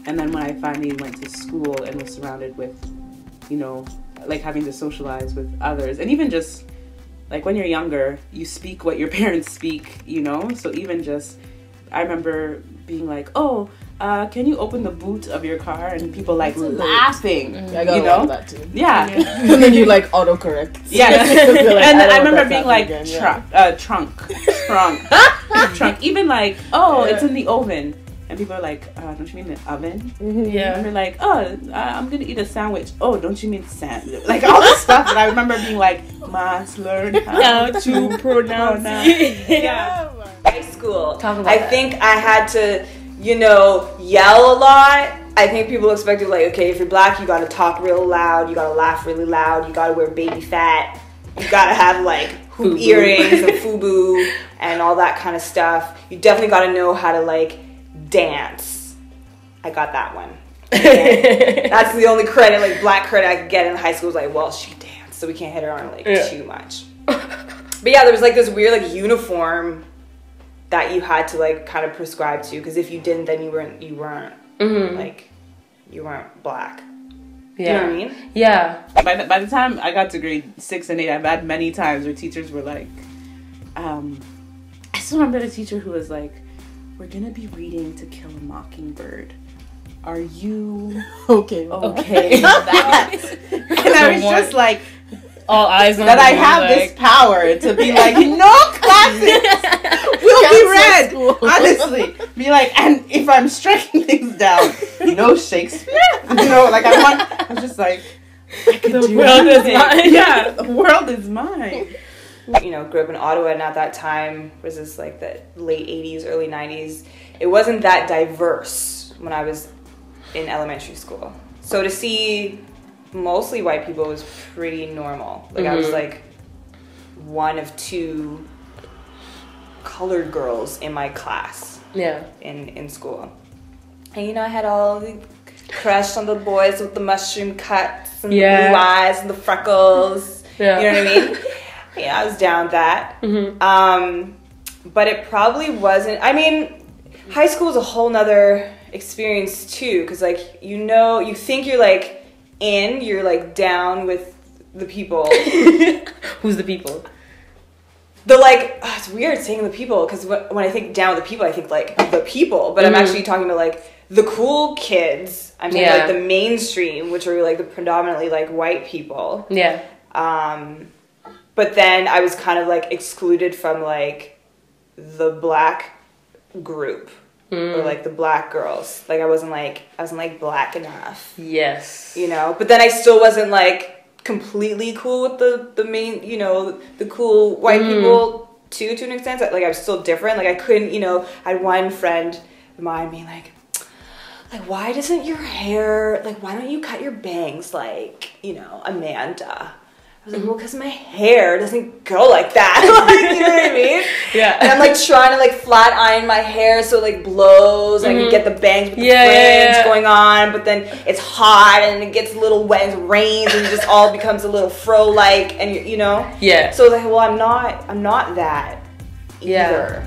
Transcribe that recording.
And then when I finally went to school and was surrounded with, you know, like having to socialize with others, and even just like when you're younger, you speak what your parents speak, you know? So even just, I remember being like, oh, can you open the boot of your car? And people like laughing, I got you know? that too. Yeah. And then you like autocorrect. Yes. Like, and I remember being like, again, trunk. Even like, oh, it's in the oven. And people are like, don't you mean the oven? Yeah. And they're like, oh, I'm going to eat a sandwich. Oh, don't you mean sandwich? Like all this stuff that I remember being like, must learn how to pronounce. Yeah. High school. Talk about I that. think I had to, you know, yell a lot. I think people expected, like, okay, if you're black, you gotta talk real loud, you gotta laugh really loud, you gotta wear baby fat, you gotta have like hoop earrings and FUBU and all that kind of stuff. You definitely gotta know how to like dance. I got that one. That's the only credit, like black credit I could get in high school. Was like, well, she danced, so we can't hit her on like too much. But yeah, there was like this weird like uniform that you had to like kind of prescribe to, because if you didn't, then you weren't like, you weren't black. Yeah. You know what I mean? Yeah. By the time I got to grade 6 and 8, I've had many times where teachers were like, I still remember the teacher who was like, we're gonna be reading To Kill a Mockingbird. Are you okay with that? And I was just like, all eyes on that I you, have like, this power to be like, no classics will be read. Honestly, be like, and if I'm striking things down, no Shakespeare. You know, like I was just like, I could the do world is anything. mine. Yeah, the world is mine. You know, grew up in Ottawa, and at that time was this like the late 80s, early 90s. It wasn't that diverse when I was in elementary school. So to see mostly white people was pretty normal. Like I was like one of 2 colored girls in my class. Yeah. In school. And you know, I had all the crush on the boys with the mushroom cuts and the blue eyes and the freckles. Yeah. You know what I mean? Yeah, I was down with that. But it probably wasn't, I mean, high school is a whole nother experience too, because like, you know, you think you're like you're like down with the people. Who's the people? The like, it's weird saying the people, because when I think down with the people, I think like the people, but I'm actually talking about like the cool kids. I'm saying like the mainstream, which are like the predominantly like white people. Yeah. But then I was kind of like excluded from like the black group. Or like the black girls. Like I wasn't like black enough. Yes. You know? But then I still wasn't like completely cool with the main, you know, the cool white people too, to an extent. Like I was still different. Like I couldn't, you know, I had one friend of mine being like, why doesn't your hair, like why don't you cut your bangs like, you know, Amanda? I was like, well, because my hair doesn't go like that. Like, you know what I mean? Yeah. And I'm like trying to like flat iron my hair so it like blows. I can get the bangs with the fringe going on, but then it's hot and it gets a little wet and it rains and it just all becomes a little fro like, and you know? Yeah. So like, well, I'm not that either.